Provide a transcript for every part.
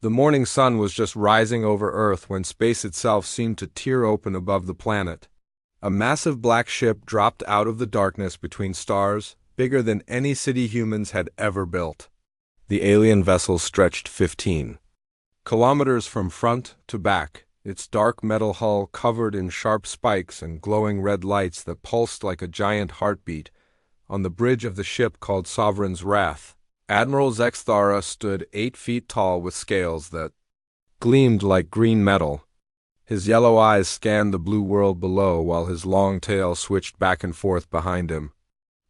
The morning sun was just rising over Earth when space itself seemed to tear open above the planet. A massive black ship dropped out of the darkness between stars, bigger than any city humans had ever built. The alien vessel stretched 15 kilometers from front to back, its dark metal hull covered in sharp spikes and glowing red lights that pulsed like a giant heartbeat. On the bridge of the ship called Sovereign's Wrath, Admiral Zexthara stood 8 feet tall with scales that gleamed like green metal. His yellow eyes scanned the blue world below while his long tail switched back and forth behind him.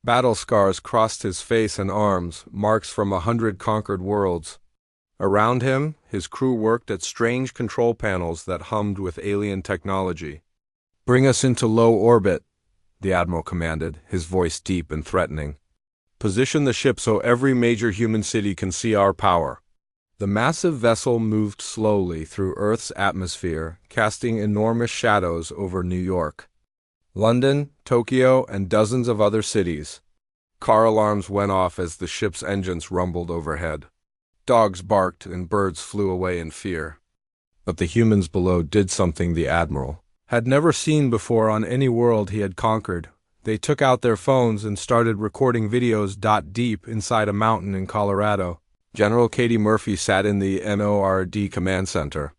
Battle scars crossed his face and arms, marks from 100 conquered worlds. Around him, his crew worked at strange control panels that hummed with alien technology. "Bring us into low orbit," the Admiral commanded, his voice deep and threatening. "Position the ship so every major human city can see our power." The massive vessel moved slowly through Earth's atmosphere, casting enormous shadows over New York, London, Tokyo, and dozens of other cities. Car alarms went off as the ship's engines rumbled overhead. Dogs barked and birds flew away in fear. But the humans below did something the Admiral had never seen before on any world he had conquered. They took out their phones and started recording videos deep inside a mountain in Colorado. General Katie Murphy sat in the NORD command center,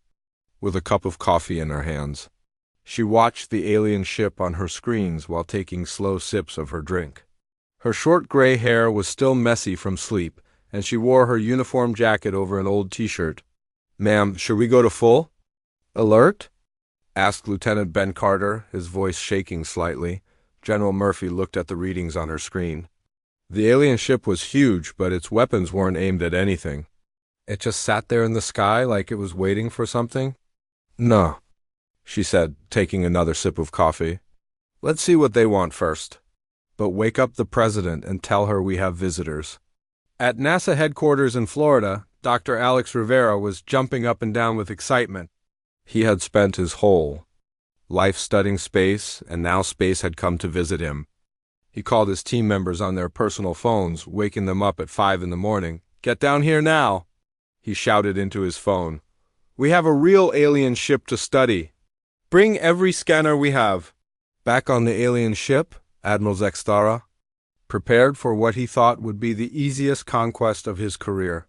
with a cup of coffee in her hands. She watched the alien ship on her screens while taking slow sips of her drink. Her short gray hair was still messy from sleep, and she wore her uniform jacket over an old t-shirt. "Ma'am, should we go to full alert?" asked Lieutenant Ben Carter, his voice shaking slightly. General Murphy looked at the readings on her screen. The alien ship was huge, but its weapons weren't aimed at anything. It just sat there in the sky like it was waiting for something. "No," she said, taking another sip of coffee. "Let's see what they want first. But wake up the president and tell her we have visitors." At NASA headquarters in Florida, Dr. Alex Rivera was jumping up and down with excitement. He had spent his whole life studying space, and now space had come to visit him. He called his team members on their personal phones, waking them up at 5 in the morning. "Get down here now," he shouted into his phone. "We have a real alien ship to study. Bring every scanner we have." Back on the alien ship, Admiral Zexthara prepared for what he thought would be the easiest conquest of his career.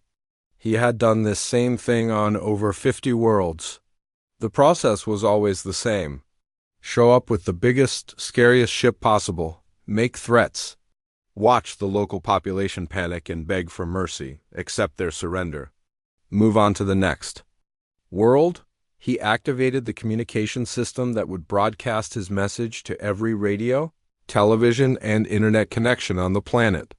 He had done this same thing on over 50 worlds. The process was always the same. Show up with the biggest, scariest ship possible. Make threats. Watch the local population panic and beg for mercy, accept their surrender. Move on to the next world. He activated the communication system that would broadcast his message to every radio, television, and internet connection on the planet.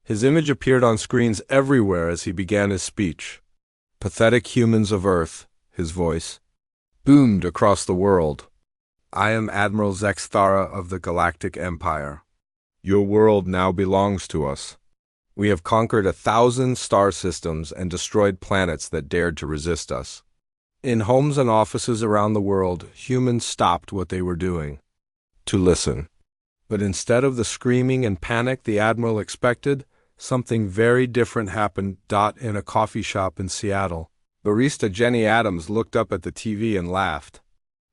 His image appeared on screens everywhere as he began his speech. "Pathetic humans of Earth," his voice boomed across the world. "I am Admiral Zexthara of the Galactic Empire. Your world now belongs to us. We have conquered 1,000 star systems and destroyed planets that dared to resist us." In homes and offices around the world, humans stopped what they were doing to listen. But instead of the screaming and panic the Admiral expected, something very different happened. In a coffee shop in Seattle, barista Jenny Adams looked up at the TV and laughed.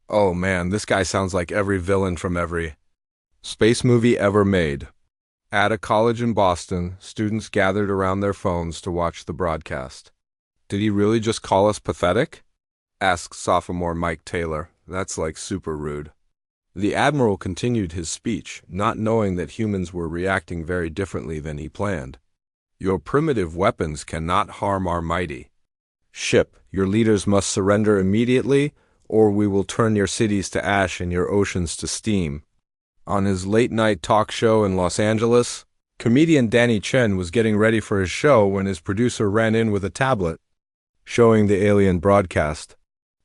"Oh man, this guy sounds like every villain from every space movie ever made." At a college in Boston, students gathered around their phones to watch the broadcast. "Did he really just call us pathetic?" asked sophomore Mike Taylor. "That's like super rude." The Admiral continued his speech, not knowing that humans were reacting very differently than he planned. "Your primitive weapons cannot harm our mighty ship. Your leaders must surrender immediately, or we will turn your cities to ash and your oceans to steam." On his late-night talk show in Los Angeles, comedian Danny Chen was getting ready for his show when his producer ran in with a tablet, showing the alien broadcast.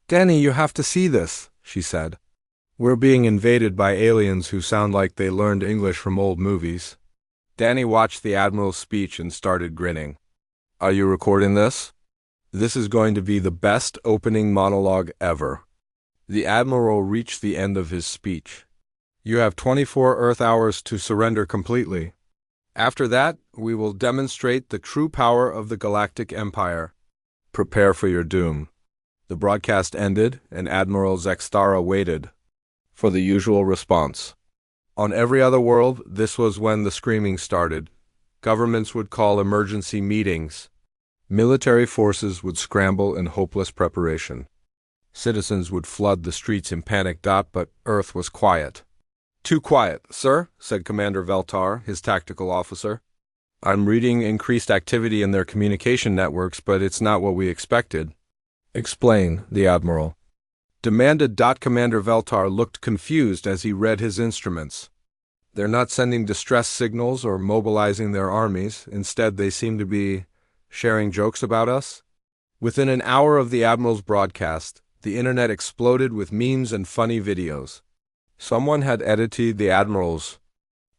"Danny, you have to see this," she said. "We're being invaded by aliens who sound like they learned English from old movies." Danny watched the Admiral's speech and started grinning. "Are you recording this? This is going to be the best opening monologue ever." The Admiral reached the end of his speech. "You have 24 Earth hours to surrender completely. After that, we will demonstrate the true power of the Galactic Empire. Prepare for your doom. The broadcast ended, and Admiral Zextara waited for the usual response. On every other world, this was when the screaming started. Governments would call emergency meetings. Military forces would scramble in hopeless preparation. Citizens would flood the streets in panic. But Earth was quiet. "Too quiet, sir," said Commander Veltar, his tactical officer. "I'm reading increased activity in their communication networks, but it's not what we expected." "Explain," the Admiral demanded. Commander Veltar looked confused as he read his instruments. "They're not sending distress signals or mobilizing their armies. Instead, they seem to be sharing jokes about us." Within an hour of the Admiral's broadcast, the internet exploded with memes and funny videos. Someone had edited the Admiral's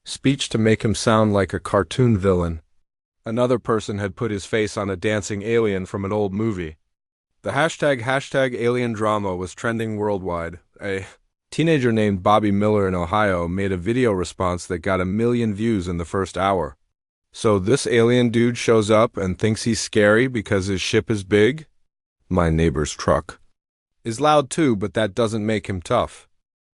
speech to make him sound like a cartoon villain. Another person had put his face on a dancing alien from an old movie. The hashtag alien drama was trending worldwide. A teenager named Bobby Miller in Ohio made a video response that got 1 million views in the first hour. "So this alien dude shows up and thinks he's scary because his ship is big? My neighbor's truck is loud too, but that doesn't make him tough."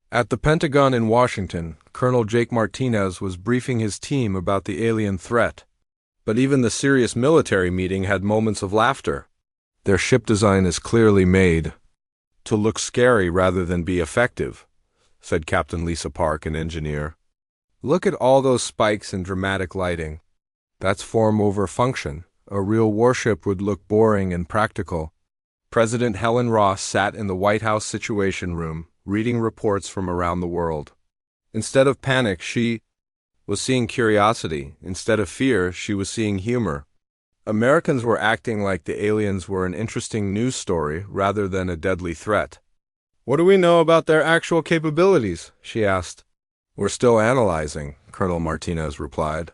At the Pentagon in Washington, Colonel Jake Martinez was briefing his team about the alien threat. But even the serious military meeting had moments of laughter. "Their ship design is clearly made to look scary rather than be effective," said Captain Lisa Park, an engineer. "Look at all those spikes and dramatic lighting. That's form over function. A real warship would look boring and practical." President Helen Ross sat in the White House Situation Room, reading reports from around the world. Instead of panic, she was seeing curiosity. Instead of fear, she was seeing humor. Americans were acting like the aliens were an interesting news story rather than a deadly threat. "What do we know about their actual capabilities?" she asked. "We're still analyzing," Colonel Martinez replied.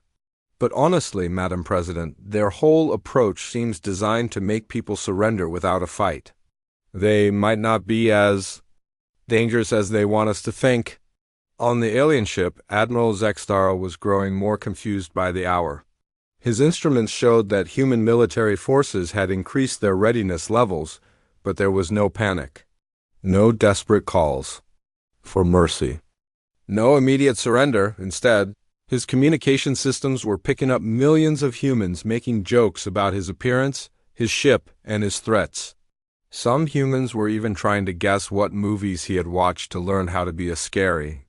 "But honestly, Madam President, their whole approach seems designed to make people surrender without a fight. They might not be as dangerous as they want us to think." On the alien ship, Admiral Zextara was growing more confused by the hour. His instruments showed that human military forces had increased their readiness levels, but there was no panic. No desperate calls for mercy. No immediate surrender. Instead, his communication systems were picking up millions of humans making jokes about his appearance, his ship, and his threats. Some humans were even trying to guess what movies he had watched to learn how to be a scary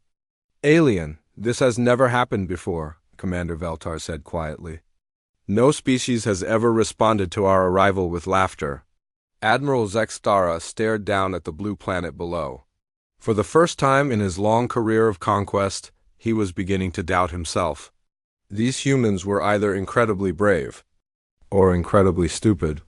alien. "This has never happened before," Commander Veltar said quietly. "No species has ever responded to our arrival with laughter." Admiral Zextara stared down at the blue planet below. For the first time in his long career of conquest, he was beginning to doubt himself. These humans were either incredibly brave or incredibly stupid,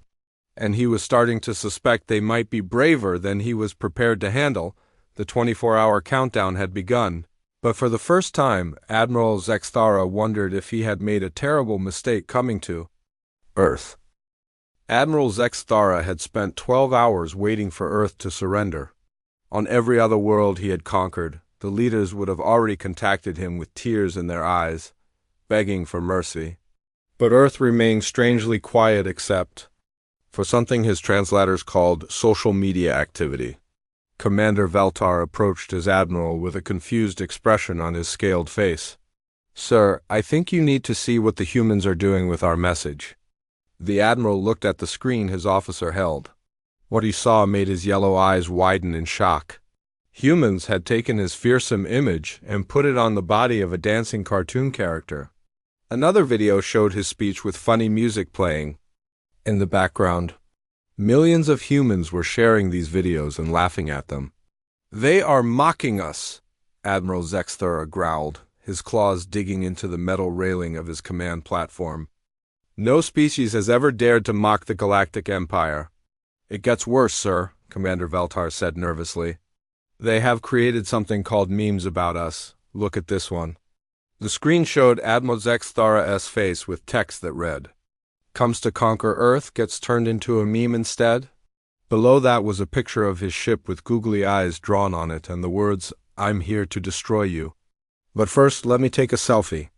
and he was starting to suspect they might be braver than he was prepared to handle. The 24-hour countdown had begun. But for the first time, Admiral Zextara wondered if he had made a terrible mistake coming to Earth. Admiral Zextara had spent 12 hours waiting for Earth to surrender. On every other world he had conquered, the leaders would have already contacted him with tears in their eyes, begging for mercy. But Earth remained strangely quiet except for something his translators called social media activity. Commander Veltar approached his admiral with a confused expression on his scaled face. "Sir, I think you need to see what the humans are doing with our message." The admiral looked at the screen his officer held. What he saw made his yellow eyes widen in shock. Humans had taken his fearsome image and put it on the body of a dancing cartoon character. Another video showed his speech with funny music playing in the background. Millions of humans were sharing these videos and laughing at them. "They are mocking us," Admiral Zextara growled, his claws digging into the metal railing of his command platform. "No species has ever dared to mock the Galactic Empire." "It gets worse, sir," Commander Veltar said nervously. "They have created something called memes about us. Look at this one." The screen showed Admiral Zextara's face with text that read, "Comes to conquer Earth, gets turned into a meme instead." Below that was a picture of his ship with googly eyes drawn on it and the words, "I'm here to destroy you. But first, let me take a selfie."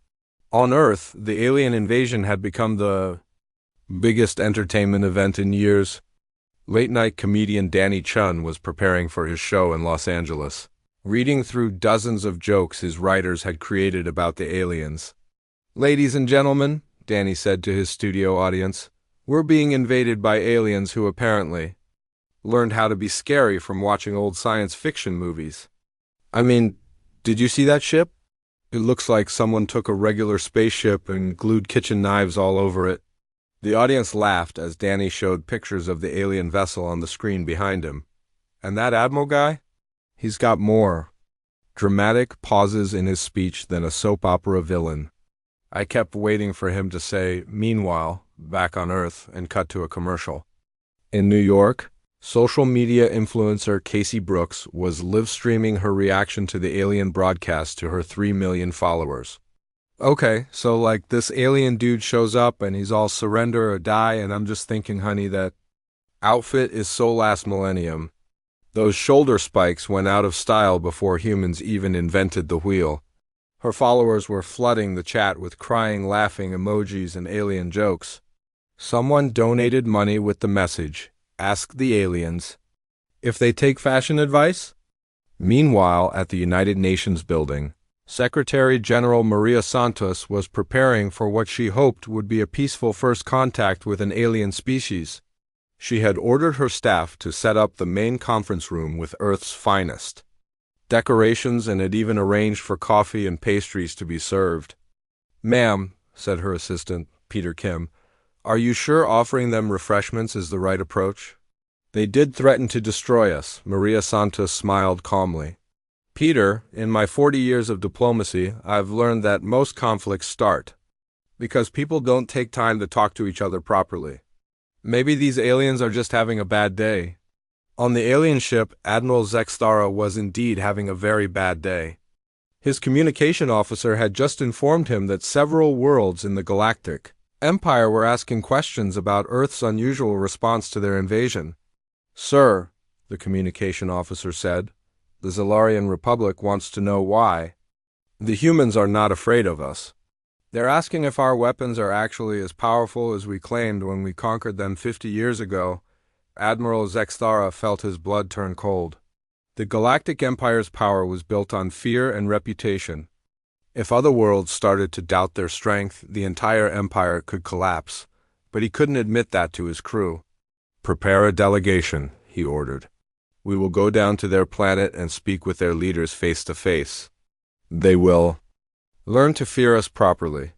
On Earth, the alien invasion had become the biggest entertainment event in years. Late-night comedian Danny Chun was preparing for his show in Los Angeles, reading through dozens of jokes his writers had created about the aliens. "Ladies and gentlemen," Danny said to his studio audience, "we're being invaded by aliens who apparently learned how to be scary from watching old science fiction movies. I mean, did you see that ship? It looks like someone took a regular spaceship and glued kitchen knives all over it." The audience laughed as Danny showed pictures of the alien vessel on the screen behind him. "And that Admiral guy? He's got more dramatic pauses in his speech than a soap opera villain." I kept waiting for him to say, "Meanwhile, back on Earth," and cut to a commercial. In New York, social media influencer Casey Brooks was live-streaming her reaction to the alien broadcast to her 3 million followers. "Okay, so like this alien dude shows up and he's all surrender or die, and I'm just thinking, honey, that outfit is so last millennium. Those shoulder spikes went out of style before humans even invented the wheel." Her followers were flooding the chat with crying, laughing emojis and alien jokes. Someone donated money with the message, "Ask the aliens if they take fashion advice." Meanwhile, at the United Nations building, Secretary General Maria Santos was preparing for what she hoped would be a peaceful first contact with an alien species. She had ordered her staff to set up the main conference room with Earth's finest decorations and had even arranged for coffee and pastries to be served. "Ma'am," said her assistant, Peter Kim, "are you sure offering them refreshments is the right approach? They did threaten to destroy us." Maria Santos smiled calmly. "Peter, in my 40 years of diplomacy, I've learned that most conflicts start because people don't take time to talk to each other properly. Maybe these aliens are just having a bad day." On the alien ship, Admiral Zextara was indeed having a very bad day. His communication officer had just informed him that several worlds in the Galactic Empire were asking questions about Earth's unusual response to their invasion. "Sir," the communication officer said, "the Zalarian Republic wants to know why the humans are not afraid of us. They're asking if our weapons are actually as powerful as we claimed when we conquered them 50 years ago." Admiral Zextara felt his blood turn cold. The Galactic Empire's power was built on fear and reputation. If other worlds started to doubt their strength, the entire empire could collapse, but he couldn't admit that to his crew. "Prepare a delegation," he ordered. "We will go down to their planet and speak with their leaders face to face. They will learn to fear us properly."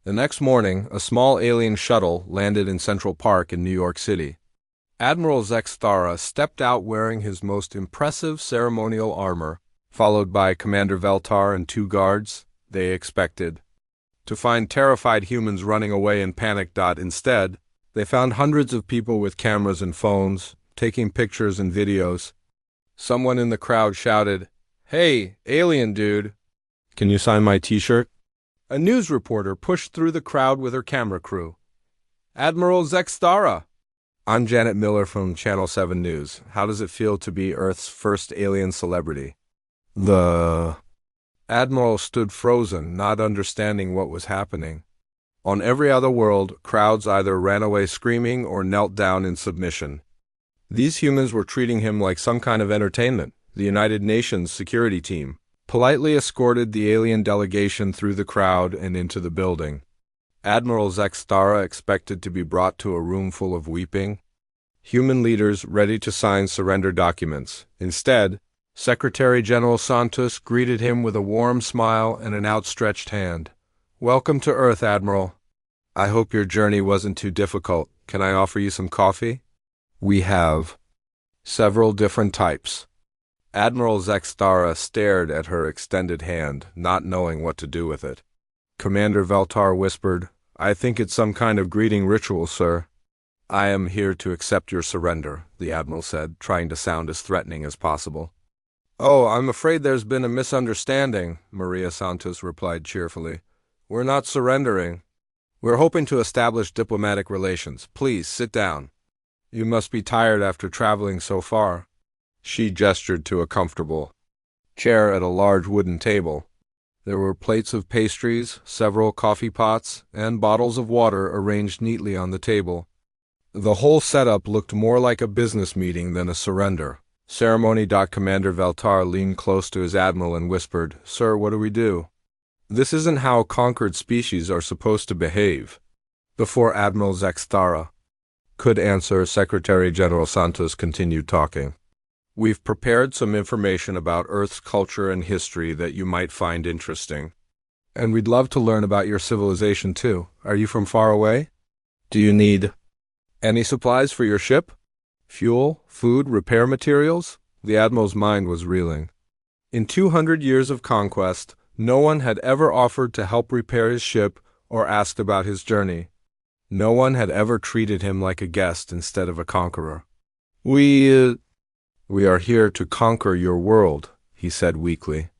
The next morning, a small alien shuttle landed in Central Park in New York City. Admiral Zextara stepped out wearing his most impressive ceremonial armor, followed by Commander Veltar and 2 guards. They expected to find terrified humans running away in panic. Instead, they found hundreds of people with cameras and phones, taking pictures and videos. Someone in the crowd shouted, "Hey, alien dude, can you sign my t-shirt?" A news reporter pushed through the crowd with her camera crew. "Admiral Zextara, I'm Janet Miller from Channel 7 News. How does it feel to be Earth's first alien celebrity?" The Admiral stood frozen, not understanding what was happening. On every other world, crowds either ran away screaming or knelt down in submission. These humans were treating him like some kind of entertainment. The United Nations security team politely escorted the alien delegation through the crowd and into the building. Admiral Zextara expected to be brought to a room full of weeping human leaders ready to sign surrender documents. Instead, Secretary General Santos greeted him with a warm smile and an outstretched hand. "Welcome to Earth, Admiral. I hope your journey wasn't too difficult. Can I offer you some coffee? We have several different types." Admiral Zextara stared at her extended hand, not knowing what to do with it. Commander Veltar whispered, "I think it's some kind of greeting ritual, sir." "I am here to accept your surrender," the Admiral said, trying to sound as threatening as possible. "Oh, I'm afraid there's been a misunderstanding," Maria Santos replied cheerfully. "We're not surrendering. We're hoping to establish diplomatic relations. Please, sit down. You must be tired after traveling so far." She gestured to a comfortable chair at a large wooden table. There were plates of pastries, several coffee pots, and bottles of water arranged neatly on the table. The whole setup looked more like a business meeting than a surrender. Ceremony. Commander Veltar leaned close to his admiral and whispered, "Sir, what do we do? This isn't how conquered species are supposed to behave." Before Admiral Zexthara could answer, Secretary General Santos continued talking. "We've prepared some information about Earth's culture and history that you might find interesting. And we'd love to learn about your civilization too. Are you from far away? Do you need any supplies for your ship? Fuel, food, repair materials?" The Admiral's mind was reeling. In 200 years of conquest, no one had ever offered to help repair his ship or asked about his journey. No one had ever treated him like a guest instead of a conqueror. We are here to conquer your world," he said weakly.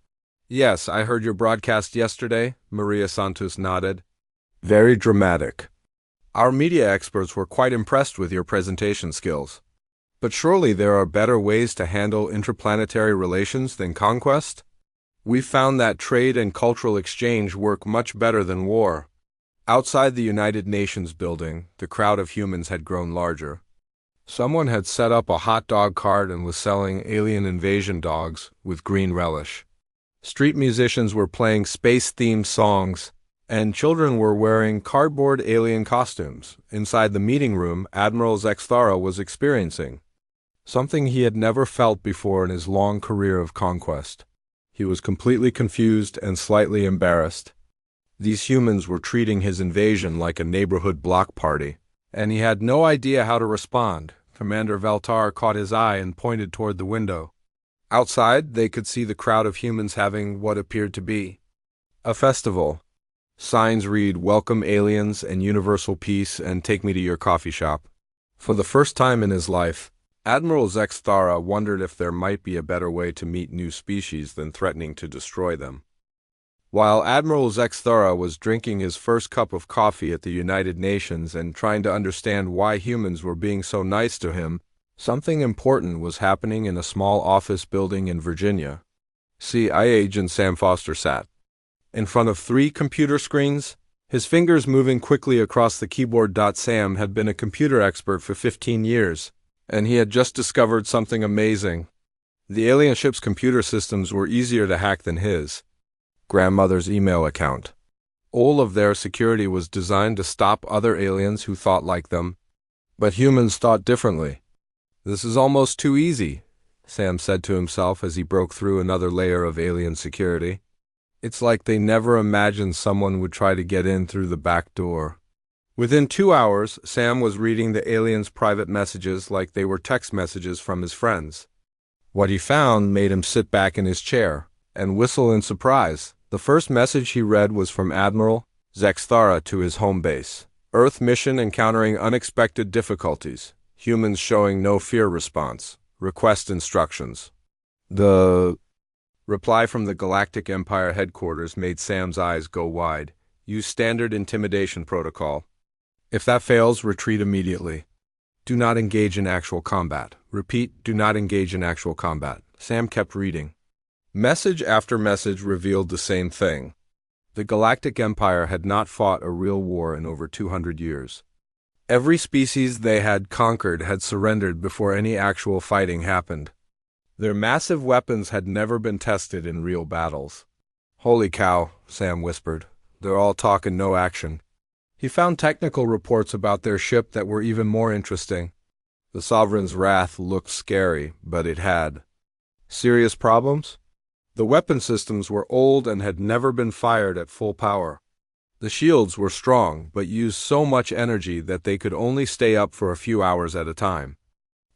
"Yes, I heard your broadcast yesterday," Maria Santos nodded. "Very dramatic. Our media experts were quite impressed with your presentation skills. But surely there are better ways to handle interplanetary relations than conquest? We've found that trade and cultural exchange work much better than war." Outside the United Nations building, the crowd of humans had grown larger. Someone had set up a hot dog cart and was selling alien invasion dogs with green relish. Street musicians were playing space-themed songs, and children were wearing cardboard alien costumes. Inside the meeting room, Admiral Zexthara was experiencing something he had never felt before in his long career of conquest. He was completely confused and slightly embarrassed. These humans were treating his invasion like a neighborhood block party, and he had no idea how to respond. Commander Veltar caught his eye and pointed toward the window. Outside, they could see the crowd of humans having what appeared to be a festival. Signs read, "Welcome aliens and universal peace, and take me to your coffee shop." For the first time in his life, Admiral Zexthara wondered if there might be a better way to meet new species than threatening to destroy them. While Admiral Zexthara was drinking his first cup of coffee at the United Nations and trying to understand why humans were being so nice to him, something important was happening in a small office building in Virginia. CIA agent Sam Foster sat in front of 3 computer screens, his fingers moving quickly across the keyboard. Sam had been a computer expert for 15 years, and he had just discovered something amazing. The alien ship's computer systems were easier to hack than his grandmother's email account. All of their security was designed to stop other aliens who thought like them, but humans thought differently. "This is almost too easy," Sam said to himself as he broke through another layer of alien security. "It's like they never imagined someone would try to get in through the back door." Within 2 hours, Sam was reading the aliens' private messages like they were text messages from his friends. What he found made him sit back in his chair and whistle in surprise. The first message he read was from Admiral Zexthara to his home base. "Earth mission encountering unexpected difficulties. Humans showing no fear response. Request instructions." The reply from the Galactic Empire headquarters made Sam's eyes go wide. "Use standard intimidation protocol. If that fails, retreat immediately. Do not engage in actual combat. Repeat, do not engage in actual combat." Sam kept reading. Message after message revealed the same thing. The Galactic Empire had not fought a real war in over 200 years. Every species they had conquered had surrendered before any actual fighting happened. Their massive weapons had never been tested in real battles. "Holy cow," Sam whispered. "They're all talk and no action." He found technical reports about their ship that were even more interesting. The Sovereign's wrath looked scary, but it had serious problems. The weapon systems were old and had never been fired at full power. The shields were strong, but used so much energy that they could only stay up for a few hours at a time.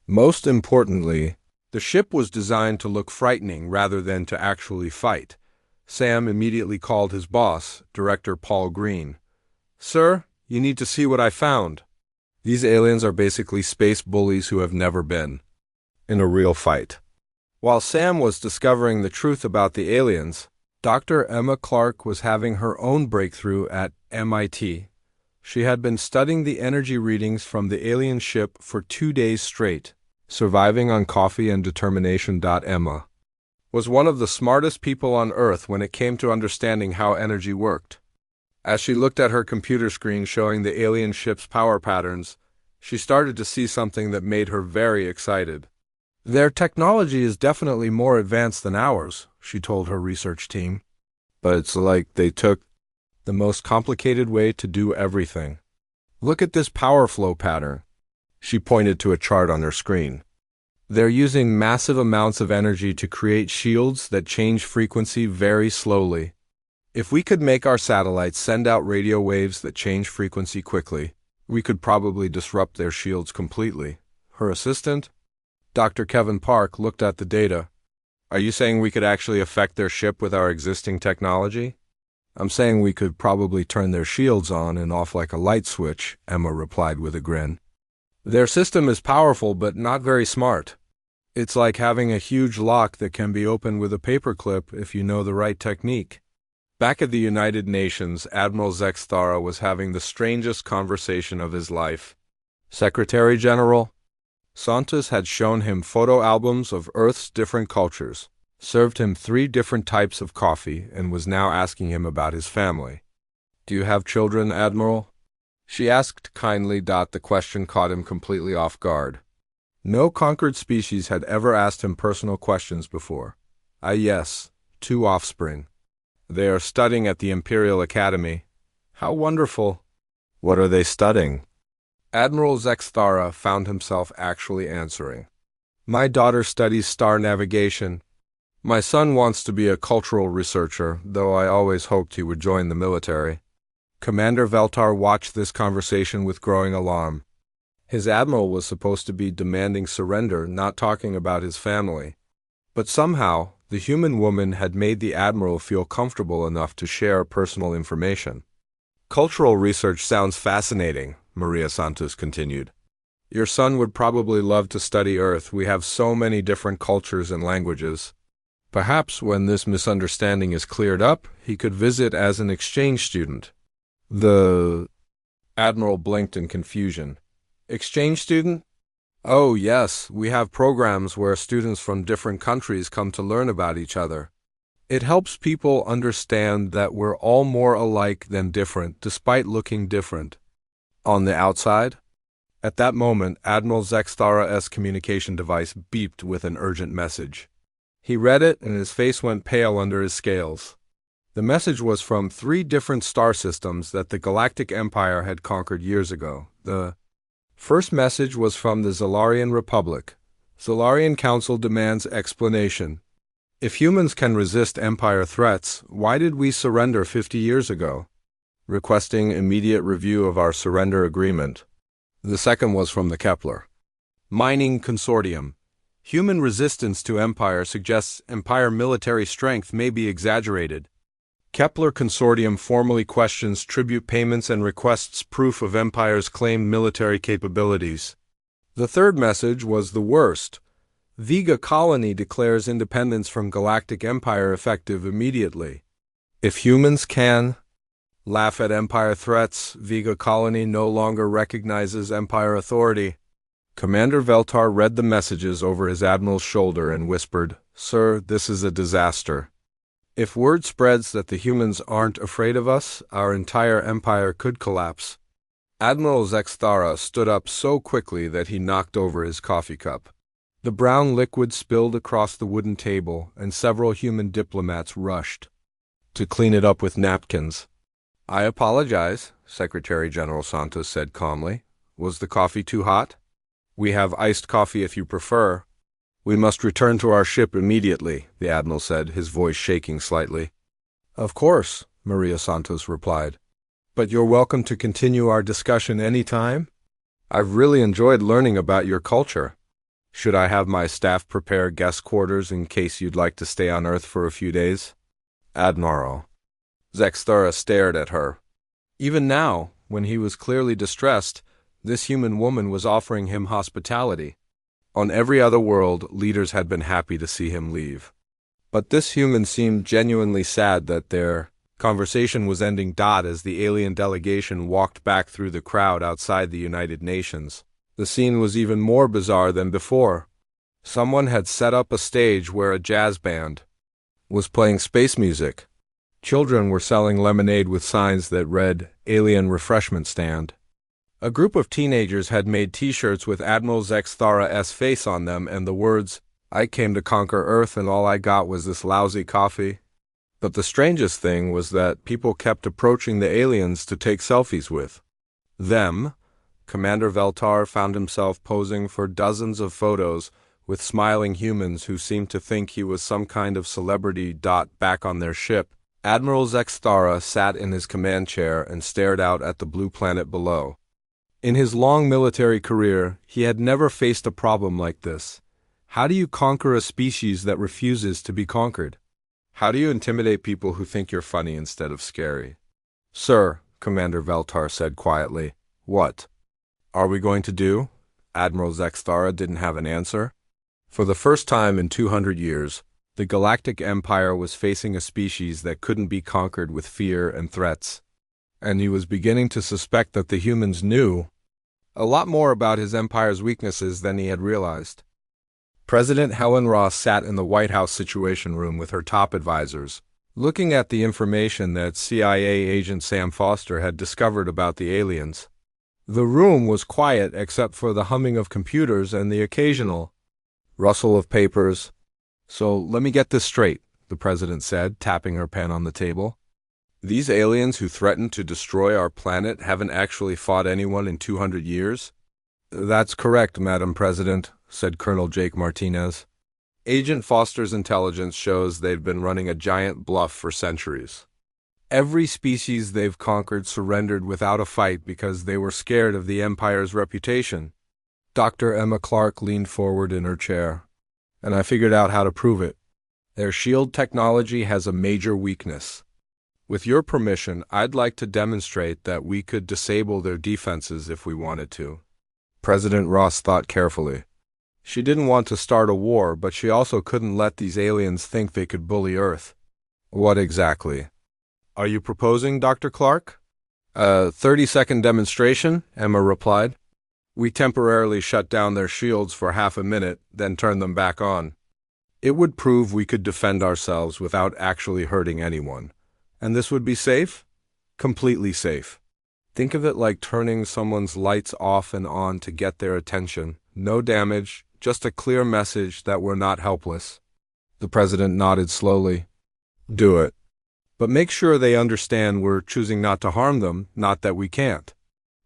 Most importantly, the ship was designed to look frightening rather than to actually fight. Sam immediately called his boss, Director Paul Green. "Sir, you need to see what I found. These aliens are basically space bullies who have never been in a real fight." While Sam was discovering the truth about the aliens, Dr. Emma Clark was having her own breakthrough at MIT. She had been studying the energy readings from the alien ship for 2 days straight, surviving on coffee and determination. Emma was one of the smartest people on Earth when it came to understanding how energy worked. As she looked at her computer screen showing the alien ship's power patterns, She started to see something that made her very excited. Their technology is definitely more advanced than ours, she told her research team. But it's like they took the most complicated way to do everything. Look at this power flow pattern. She pointed to a chart on her screen. They're using massive amounts of energy to create shields that change frequency very slowly. If we could make our satellites send out radio waves that change frequency quickly, we could probably disrupt their shields completely. Her assistant, Dr. Kevin Park, looked at the data. Are you saying we could actually affect their ship with our existing technology? I'm saying we could probably turn their shields on and off like a light switch, Emma replied with a grin. Their system is powerful but not very smart. It's like having a huge lock that can be opened with a paperclip if you know the right technique. Back at the United Nations, Admiral Zexthara was having the strangest conversation of his life. Secretary General Santos had shown him photo albums of Earth's different cultures, served him 3 different types of coffee, and was now asking him about his family. Do you have children, Admiral? She asked kindly. The question caught him completely off guard. No conquered species had ever asked him personal questions before. Yes, 2 offspring. They are studying at the Imperial Academy. How wonderful. What are they studying? Admiral Zexthara found himself actually answering. My daughter studies star navigation. My son wants to be a cultural researcher, though I always hoped he would join the military. Commander Veltar watched this conversation with growing alarm. His admiral was supposed to be demanding surrender, not talking about his family. But somehow, the human woman had made the admiral feel comfortable enough to share personal information. Cultural research sounds fascinating, Maria Santos continued. Your son would probably love to study Earth. We have so many different cultures and languages. Perhaps when this misunderstanding is cleared up, he could visit as an exchange student. The admiral blinked in confusion. Exchange student? Oh, yes, we have programs where students from different countries come to learn about each other. It helps people understand that we're all more alike than different, despite looking different. On the outside? At that moment, Admiral Zexthara's communication device beeped with an urgent message. He read it, and his face went pale under his scales. The message was from 3 different star systems that the Galactic Empire had conquered years ago. The first message was from the Zalarian Republic. Zalarian Council demands explanation. If humans can resist Empire threats, why did we surrender 50 years ago? Requesting immediate review of our surrender agreement. The second was from the Kepler Mining Consortium. Human resistance to Empire suggests Empire military strength may be exaggerated. Kepler Consortium formally questions tribute payments and requests proof of Empire's claimed military capabilities. The third message was the worst. Vega Colony declares independence from Galactic Empire effective immediately. If humans can laugh at Empire threats, Vega Colony no longer recognizes Empire authority. Commander Veltar read the messages over his admiral's shoulder and whispered, Sir, this is a disaster. If word spreads that the humans aren't afraid of us, our entire empire could collapse. Admiral Zexthara stood up so quickly that he knocked over his coffee cup. The brown liquid spilled across the wooden table, and several human diplomats rushed to clean it up with napkins. I apologize, Secretary General Santos said calmly. Was the coffee too hot? We have iced coffee if you prefer. We must return to our ship immediately, the Admiral said, his voice shaking slightly. Of course, Maria Santos replied. But you're welcome to continue our discussion any time. I've really enjoyed learning about your culture. Should I have my staff prepare guest quarters in case you'd like to stay on Earth for a few days? Admiral. Zexthara stared at her. Even now, when he was clearly distressed, this human woman was offering him hospitality. On every other world, leaders had been happy to see him leave. But this human seemed genuinely sad that their conversation was ending. As the alien delegation walked back through the crowd outside the United Nations, the scene was even more bizarre than before. Someone had set up a stage where a jazz band was playing space music. Children were selling lemonade with signs that read, Alien Refreshment Stand. A group of teenagers had made t-shirts with Admiral Zexthara's face on them and the words, "I came to conquer Earth and all I got was this lousy coffee." But the strangest thing was that people kept approaching the aliens to take selfies with them. Commander Veltar found himself posing for dozens of photos with smiling humans who seemed to think he was some kind of celebrity. Back on their ship, Admiral Zexthara sat in his command chair and stared out at the blue planet below. In his long military career, he had never faced a problem like this. How do you conquer a species that refuses to be conquered? How do you intimidate people who think you're funny instead of scary? "Sir," Commander Veltar said quietly. "What are we going to do?" Admiral Zexthara didn't have an answer. For the first time in 200 years, the Galactic Empire was facing a species that couldn't be conquered with fear and threats. And he was beginning to suspect that the humans knew a lot more about his empire's weaknesses than he had realized. President Helen Ross sat in the White House Situation Room with her top advisors, looking at the information that CIA agent Sam Foster had discovered about the aliens. The room was quiet except for the humming of computers and the occasional rustle of papers. "So let me get this straight," the president said, tapping her pen on the table. "These aliens who threatened to destroy our planet haven't actually fought anyone in 200 years? "That's correct, Madam President," said Colonel Jake Martinez. "Agent Foster's intelligence shows they've been running a giant bluff for centuries. Every species they've conquered surrendered without a fight because they were scared of the Empire's reputation." Dr. Emma Clark leaned forward in her chair. "And I figured out how to prove it. Their shield technology has a major weakness. With your permission, I'd like to demonstrate that we could disable their defenses if we wanted to." President Ross thought carefully. She didn't want to start a war, but she also couldn't let these aliens think they could bully Earth. "What exactly are you proposing, Dr. Clark?" "A 30-second demonstration," Emma replied. "We temporarily shut down their shields for half a minute, then turn them back on. It would prove we could defend ourselves without actually hurting anyone. And this would be safe? Completely safe. Think of it like turning someone's lights off and on to get their attention. No damage, just a clear message that we're not helpless." The president nodded slowly. "Do it. But make sure they understand we're choosing not to harm them, not that we can't."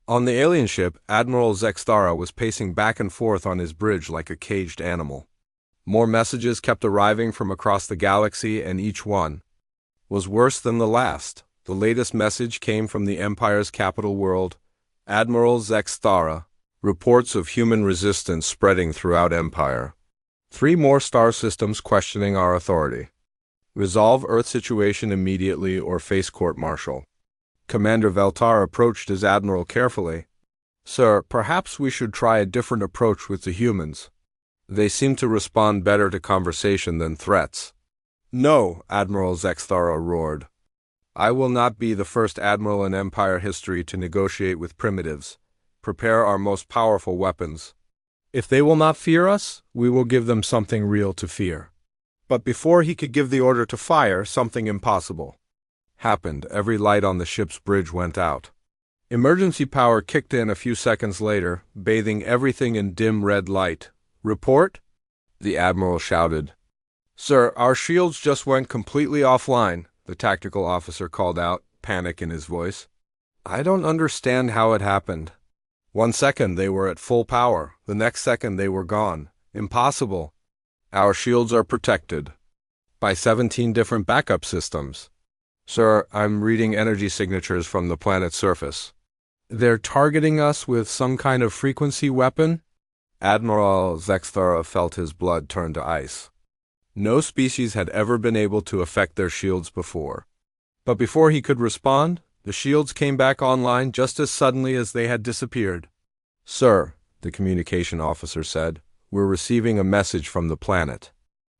On the alien ship, Admiral Zexthara was pacing back and forth on his bridge like a caged animal. More messages kept arriving from across the galaxy, and each one was worse than the last. The latest message came from the Empire's capital world. "Admiral Zexthara, reports of human resistance spreading throughout Empire. 3 more star systems questioning our authority. Resolve Earth situation immediately or face court-martial." Commander Veltar approached his admiral carefully. "Sir, perhaps we should try a different approach with the humans. They seem to respond better to conversation than threats." "No," Admiral Zexthara roared. "I will not be the first admiral in Empire history to negotiate with primitives. Prepare our most powerful weapons. If they will not fear us, we will give them something real to fear." But before he could give the order to fire, something impossible happened. Every light on the ship's bridge went out. Emergency power kicked in a few seconds later, bathing everything in dim red light. "Report?" the admiral shouted. "Sir, our shields just went completely offline," the tactical officer called out, panic in his voice. "I don't understand how it happened. 1 second they were at full power, the next second they were gone. Impossible. Our shields are protected by 17 different backup systems. Sir, I'm reading energy signatures from the planet's surface. They're targeting us with some kind of frequency weapon?" Admiral Zexthara felt his blood turn to ice. No species had ever been able to affect their shields before. But before he could respond, the shields came back online just as suddenly as they had disappeared. "Sir," the communication officer said, "we're receiving a message from the planet."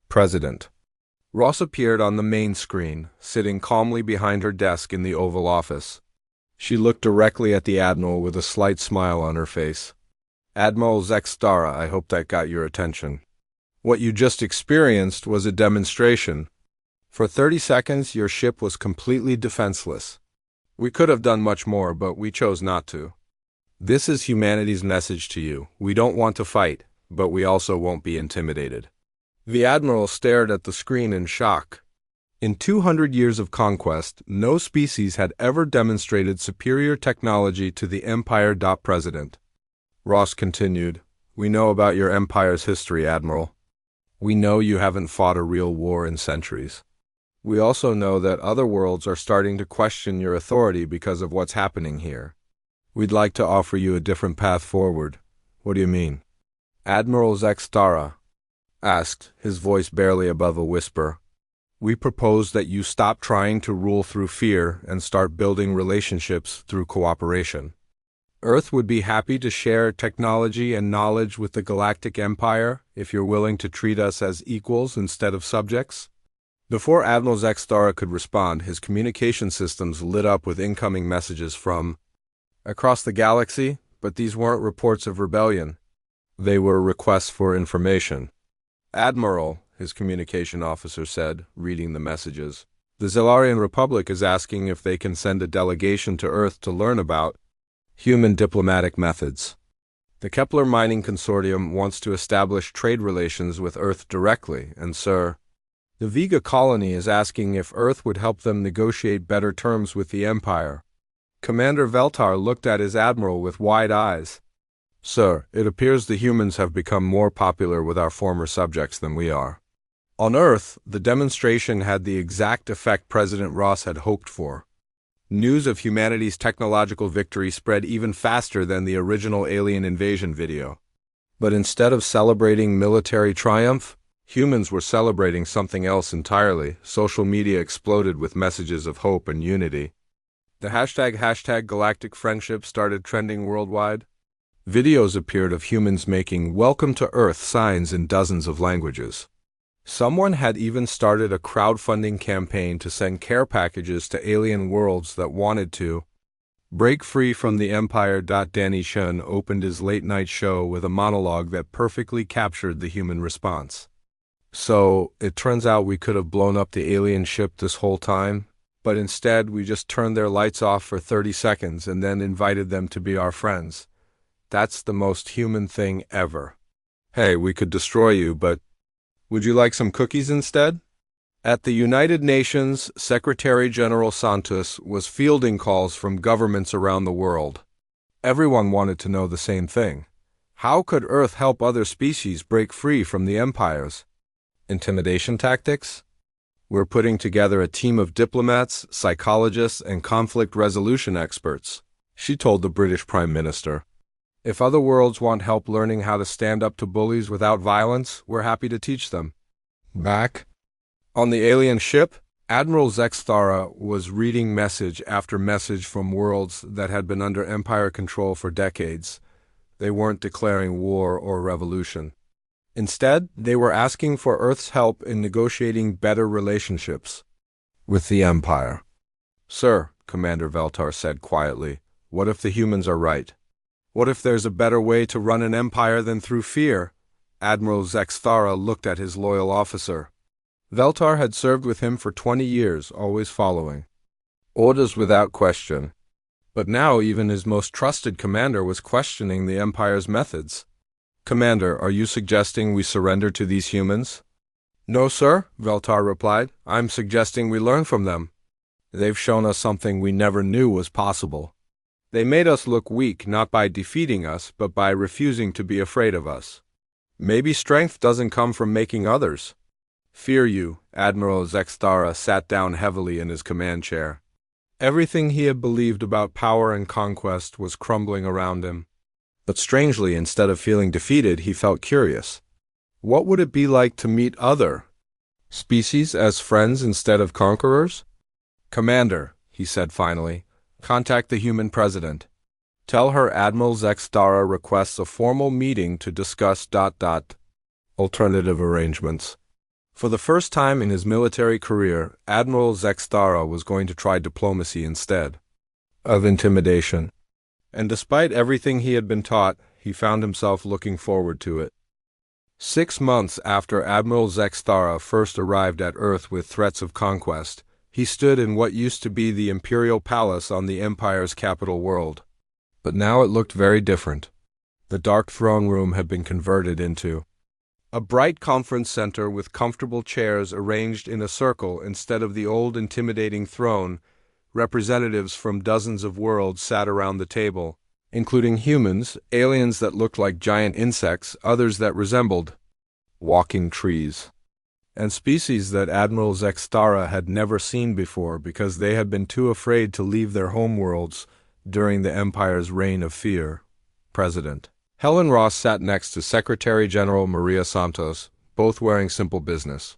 President Ross appeared on the main screen, sitting calmly behind her desk in the Oval Office. She looked directly at the Admiral with a slight smile on her face. "Admiral Zexthara, I hope that got your attention. What you just experienced was a demonstration. For 30 seconds, your ship was completely defenseless. We could have done much more, but we chose not to. This is humanity's message to you. We don't want to fight, but we also won't be intimidated. The Admiral stared at the screen in shock. In 200 years of conquest, no species had ever demonstrated superior technology to the Empire. President Ross continued, "We know about your Empire's history, Admiral. We know you haven't fought a real war in centuries. We also know that other worlds are starting to question your authority because of what's happening here. We'd like to offer you a different path forward." "What do you mean?" Admiral Zextara asked, his voice barely above a whisper. "We propose that you stop trying to rule through fear and start building relationships through cooperation. Earth would be happy to share technology and knowledge with the Galactic Empire if you're willing to treat us as equals instead of subjects." Before Admiral Zextara could respond, his communication systems lit up with incoming messages from across the galaxy, but these weren't reports of rebellion. They were requests for information. "Admiral," his communication officer said, reading the messages, "the Zellarian Republic is asking if they can send a delegation to Earth to learn about human diplomatic methods. The Kepler Mining Consortium wants to establish trade relations with Earth directly, and Sir, the Vega colony is asking if Earth would help them negotiate better terms with the Empire." Commander Veltar looked at his admiral with wide eyes. "Sir, it appears the humans have become more popular with our former subjects than we are. On Earth, the demonstration had the exact effect President Ross had hoped for. News of humanity's technological victory spread even faster than the original alien invasion video. But instead of celebrating military triumph, humans were celebrating something else entirely. Social media exploded with messages of hope and unity. The hashtag Galactic Friendship started trending worldwide. Videos appeared of humans making "Welcome to Earth" signs in dozens of languages. Someone had even started a crowdfunding campaign to send care packages to alien worlds that wanted to break free from the Empire. Danny Shun opened his late-night show with a monologue that perfectly captured the human response. "So, it turns out we could have blown up the alien ship this whole time, but instead we just turned their lights off for 30 seconds and then invited them to be our friends. That's the most human thing ever. Hey, we could destroy you, but would you like some cookies instead?" At the United Nations, Secretary-General Santos was fielding calls from governments around the world. Everyone wanted to know the same thing. How could Earth help other species break free from the empires? Intimidation tactics? "We're putting together a team of diplomats, psychologists, and conflict resolution experts," she told the British Prime Minister. "If other worlds want help learning how to stand up to bullies without violence, we're happy to teach them." Back on the alien ship, Admiral Zextara was reading message after message from worlds that had been under Empire control for decades. They weren't declaring war or revolution. Instead, they were asking for Earth's help in negotiating better relationships with the Empire. "Sir," Commander Veltar said quietly, "what if the humans are right? What if there's a better way to run an empire than through fear?" Admiral Zextara looked at his loyal officer. Veltar had served with him for 20 years, always following orders without question. But now even his most trusted commander was questioning the Empire's methods. "Commander, are you suggesting we surrender to these humans?" "No, sir," Veltar replied. "I'm suggesting we learn from them. They've shown us something we never knew was possible. They made us look weak not by defeating us, but by refusing to be afraid of us. Maybe strength doesn't come from making others." "Fear you." Admiral Zextara sat down heavily in his command chair. Everything he had believed about power and conquest was crumbling around him. But strangely, instead of feeling defeated, he felt curious. What would it be like to meet other species as friends instead of conquerors? "Commander," he said finally, "contact the human president. Tell her Admiral Zextara requests a formal meeting to discuss ... alternative arrangements." For the first time in his military career, Admiral Zextara was going to try diplomacy instead of intimidation. And despite everything he had been taught, he found himself looking forward to it. 6 months after Admiral Zextara first arrived at Earth with threats of conquest, he stood in what used to be the Imperial Palace on the Empire's capital world. But now it looked very different. The dark throne room had been converted into a bright conference center with comfortable chairs arranged in a circle instead of the old intimidating throne. Representatives from dozens of worlds sat around the table, including humans, aliens that looked like giant insects, others that resembled walking trees, and species that Admiral Zextara had never seen before because they had been too afraid to leave their homeworlds during the Empire's reign of fear. President Helen Ross sat next to Secretary General Maria Santos, both wearing simple business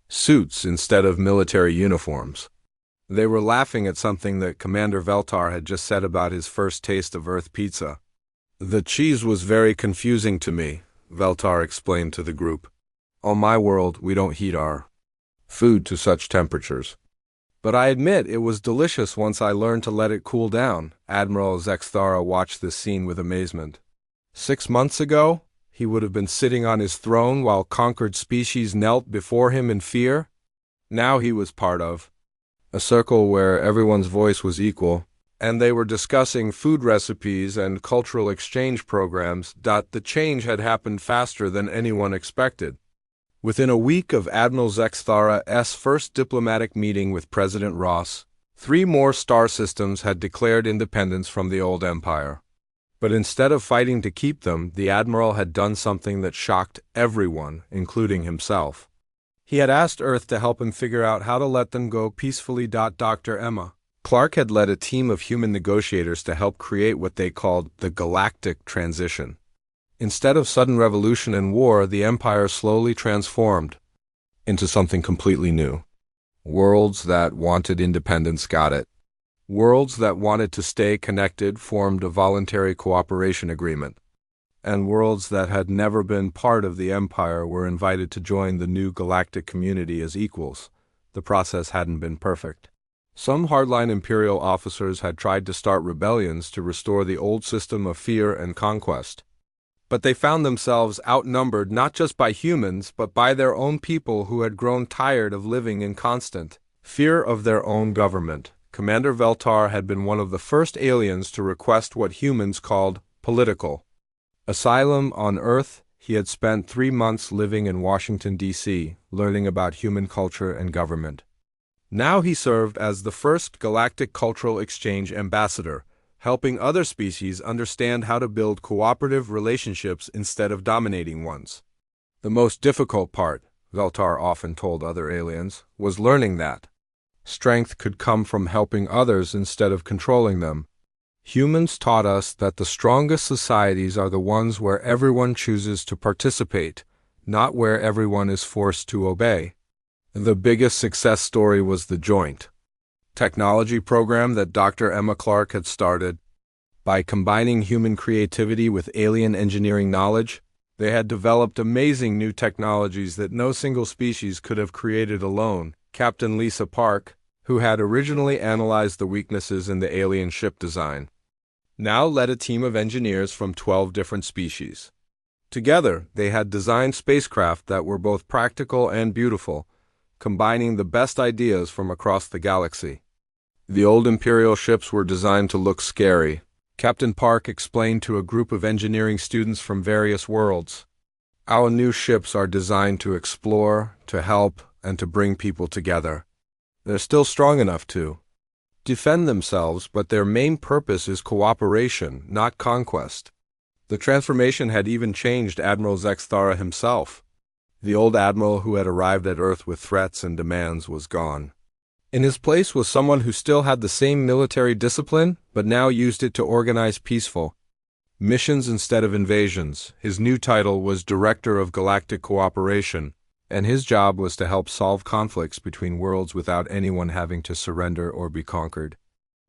suits instead of military uniforms. They were laughing at something that Commander Veltar had just said about his first taste of Earth pizza. "The cheese was very confusing to me," Veltar explained to the group. "On my world, we don't heat our food to such temperatures. But I admit it was delicious once I learned to let it cool down." Admiral Zexthara watched this scene with amazement. 6 months ago, he would have been sitting on his throne while conquered species knelt before him in fear. Now he was part of a circle where everyone's voice was equal, and they were discussing food recipes and cultural exchange programs. The change had happened faster than anyone expected. Within a week of Admiral Zexthara's first diplomatic meeting with President Ross, 3 more star systems had declared independence from the old empire. But instead of fighting to keep them, the Admiral had done something that shocked everyone, including himself. He had asked Earth to help him figure out how to let them go peacefully. Dr. Emma Clark had led a team of human negotiators to help create what they called the Galactic Transition. Instead of sudden revolution and war, the Empire slowly transformed into something completely new. Worlds that wanted independence got it. Worlds that wanted to stay connected formed a voluntary cooperation agreement. And worlds that had never been part of the Empire were invited to join the new galactic community as equals. The process hadn't been perfect. Some hardline Imperial officers had tried to start rebellions to restore the old system of fear and conquest. But they found themselves outnumbered not just by humans, but by their own people who had grown tired of living in constant fear of their own government. Commander Veltar had been one of the first aliens to request what humans called political asylum on Earth. He had spent 3 months living in Washington, D.C., learning about human culture and government. Now he served as the first Galactic Cultural Exchange Ambassador, helping other species understand how to build cooperative relationships instead of dominating ones. The most difficult part, Veltar often told other aliens, was learning that strength could come from helping others instead of controlling them. Humans taught us that the strongest societies are the ones where everyone chooses to participate, not where everyone is forced to obey. The biggest success story was the joint technology program that Dr. Emma Clark had started. By combining human creativity with alien engineering knowledge, they had developed amazing new technologies that no single species could have created alone. Captain Lisa Park, who had originally analyzed the weaknesses in the alien ship design, now led a team of engineers from 12 different species. Together, they had designed spacecraft that were both practical and beautiful, combining the best ideas from across the galaxy. The old Imperial ships were designed to look scary. Captain Park explained to a group of engineering students from various worlds. "Our new ships are designed to explore, to help, and to bring people together. They're still strong enough to defend themselves, but their main purpose is cooperation, not conquest." The transformation had even changed Admiral Zexthara himself. The old admiral who had arrived at Earth with threats and demands was gone. In his place was someone who still had the same military discipline, but now used it to organize peaceful missions instead of invasions. His new title was Director of Galactic Cooperation, and his job was to help solve conflicts between worlds without anyone having to surrender or be conquered.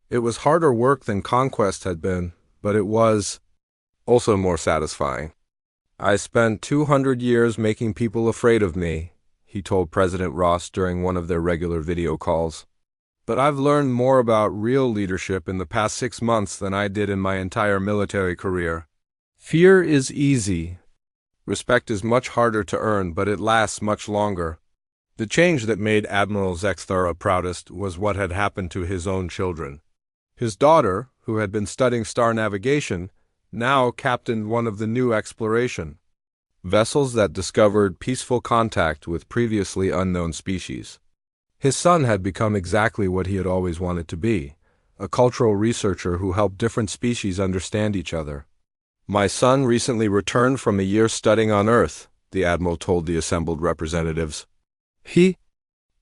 It was harder work than conquest had been, but it was also more satisfying. "I spent 200 years making people afraid of me," he told President Ross during one of their regular video calls. "But I've learned more about real leadership in the past 6 months than I did in my entire military career. Fear is easy. Respect is much harder to earn, but it lasts much longer." The change that made Admiral Zexthara proudest was what had happened to his own children. His daughter, who had been studying star navigation, now captained one of the new exploration vessels that discovered peaceful contact with previously unknown species. His son had become exactly what he had always wanted to be, a cultural researcher who helped different species understand each other. "My son recently returned from a year studying on Earth," the admiral told the assembled representatives. "He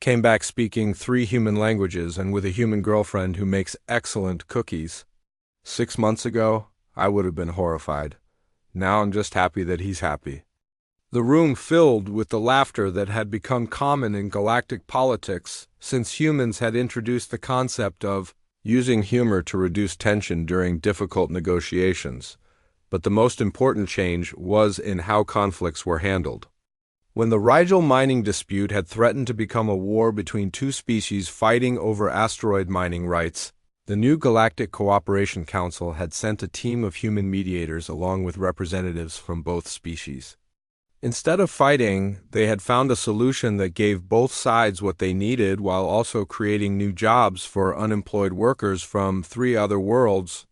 came back speaking 3 human languages and with a human girlfriend who makes excellent cookies. 6 months ago, I would have been horrified. Now I'm just happy that he's happy." The room filled with the laughter that had become common in galactic politics since humans had introduced the concept of using humor to reduce tension during difficult negotiations. But the most important change was in how conflicts were handled. When the Rigel mining dispute had threatened to become a war between 2 species fighting over asteroid mining rights, the new Galactic Cooperation Council had sent a team of human mediators along with representatives from both species. Instead of fighting, they had found a solution that gave both sides what they needed while also creating new jobs for unemployed workers from 3 other worlds.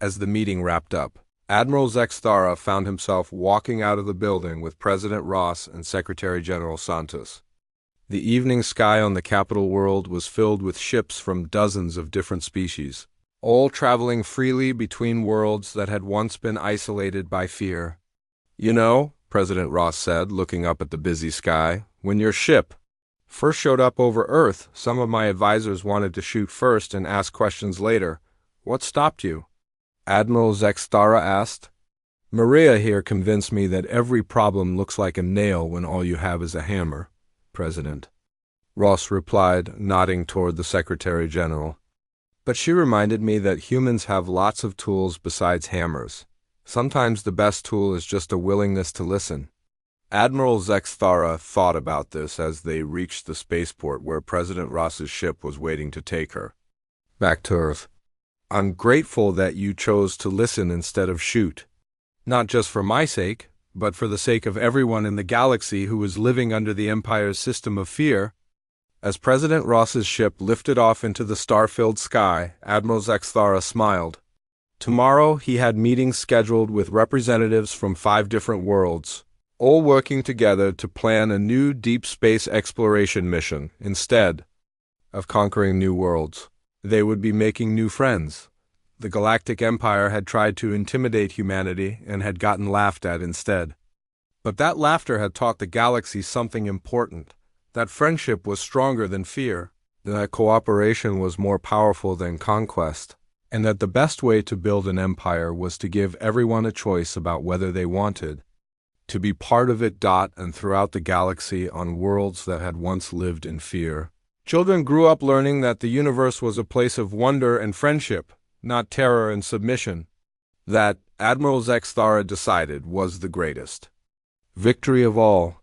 As the meeting wrapped up, Admiral Zexthara found himself walking out of the building with President Ross and Secretary General Santos. The evening sky on the capital world was filled with ships from dozens of different species, all traveling freely between worlds that had once been isolated by fear. "You know," President Ross said, looking up at the busy sky, "when your ship first showed up over Earth, some of my advisors wanted to shoot first and ask questions later. What stopped you?" Admiral Zexthara asked. "Maria here convinced me that every problem looks like a nail when all you have is a hammer, President," Ross replied, nodding toward the Secretary General. "But she reminded me that humans have lots of tools besides hammers. Sometimes the best tool is just a willingness to listen." Admiral Zexthara thought about this as they reached the spaceport where President Ross's ship was waiting to take her back to Earth. "I'm grateful that you chose to listen instead of shoot. Not just for my sake, but for the sake of everyone in the galaxy who was living under the Empire's system of fear." As President Ross's ship lifted off into the star-filled sky, Admiral Zexthara smiled. Tomorrow he had meetings scheduled with representatives from 5 different worlds, all working together to plan a new deep space exploration mission. Instead of conquering new worlds, they would be making new friends. The Galactic Empire had tried to intimidate humanity and had gotten laughed at instead. But that laughter had taught the galaxy something important, that friendship was stronger than fear, that cooperation was more powerful than conquest, and that the best way to build an empire was to give everyone a choice about whether they wanted to be part of it. And throughout the galaxy on worlds that had once lived in fear, children grew up learning that the universe was a place of wonder and friendship, not terror and submission. That, Admiral Zexthara decided, was the greatest victory of all,